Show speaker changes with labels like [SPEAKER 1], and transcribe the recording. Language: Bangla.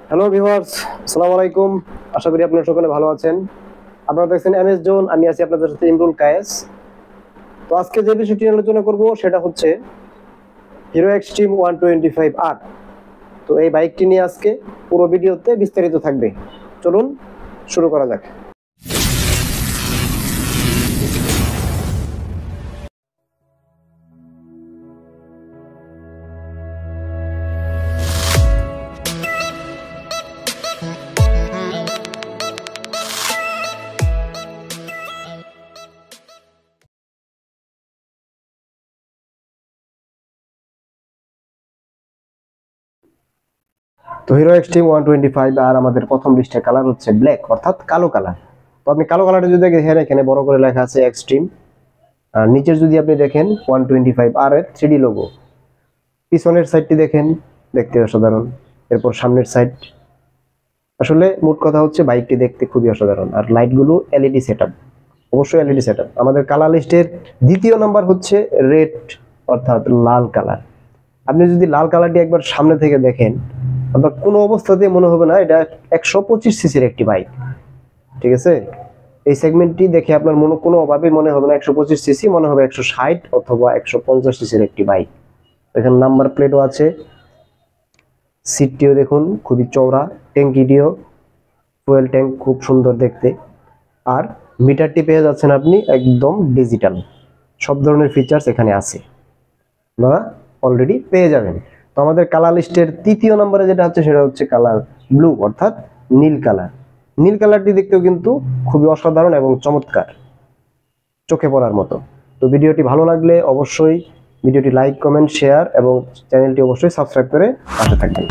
[SPEAKER 1] হ্যালো ভিউয়ার্স, আসসালামু আলাইকুম। আশা করি আপনারা সকলে ভালো আছেন। আপনারা দেখছেন এমএস জোন, আমি আছি আপনাদের সাথে ইমরুল কায়েস। তো আজকে যে বিষয়টি নিয়ে আলোচনা করব সেটা হচ্ছে হিরো এক্সট্রিম 125R। তো এই বাইকটি নিয়ে আজকে পুরো ভিডিওতে বিস্তারিত থাকবে। চলুন শুরু করা যাক। তো হিরো এক্সট্রিম 125R আমাদের প্রথম লিস্টের কালার হচ্ছে ব্ল্যাক, অর্থাৎ কালো কালার। তো আপনি কালো কালারটা যদি দেখেন, এখানে বড় করে লেখা আছে এক্সট্রিম, আর নিচের যদি আপনি দেখেন 125R এর 3D লোগো। পিছনের সাইডটি দেখেন, দেখতে অসাধারণ। এরপর সামনের সাইড, আসলে মোট কথা হচ্ছে বাইকটি দেখতে খুবই অসাধারণ। আর লাইটগুলো এলইডি সেটআপ, অবশ্যই এলইডি সেটআপ। আমাদের কালার লিস্টের দ্বিতীয় নাম্বার হচ্ছে রেড, অর্থাৎ লাল কালার। আপনি যদি লাল কালারটি একবার সামনে থেকে দেখেন, আপনার কোনো অবস্থাতেই মনে হবে না এটা 125 সিসির একটি বাইক। ঠিক আছে, এই সেগমেন্টটি দেখে আপনার কোনোভাবেই মনে হবে না 125 সিসি, মনে হবে 160 অথবা 150 সিসির একটি বাইক। এখানে নাম্বার প্লেটও আছে, সিটটিও দেখুন খুবই চওড়া, ট্যাঙ্কিটিও, ফুয়েল ট্যাঙ্ক খুব সুন্দর দেখতে। আর মিটারটি পেয়ে যাচ্ছেন আপনি একদম ডিজিটাল। সব ধরনের ফিচার্স এখানে আছে, আপনারা অলরেডি পেয়ে যাবেন। তো আমাদের কালার লিস্টের তৃতীয় নম্বরে যেটা হচ্ছে সেটা হচ্ছে কালার ব্লু, অর্থাৎ নীল কালার। নীল কালারটি দেখতেও কিন্তু খুবই অসাধারণ এবং চমৎকার, চোখে পড়ার মতো। তো ভিডিওটি ভালো লাগলে অবশ্যই ভিডিওটি লাইক, কমেন্ট, শেয়ার এবং চ্যানেলটি অবশ্যই সাবস্ক্রাইব করে পাশে থাকবেন।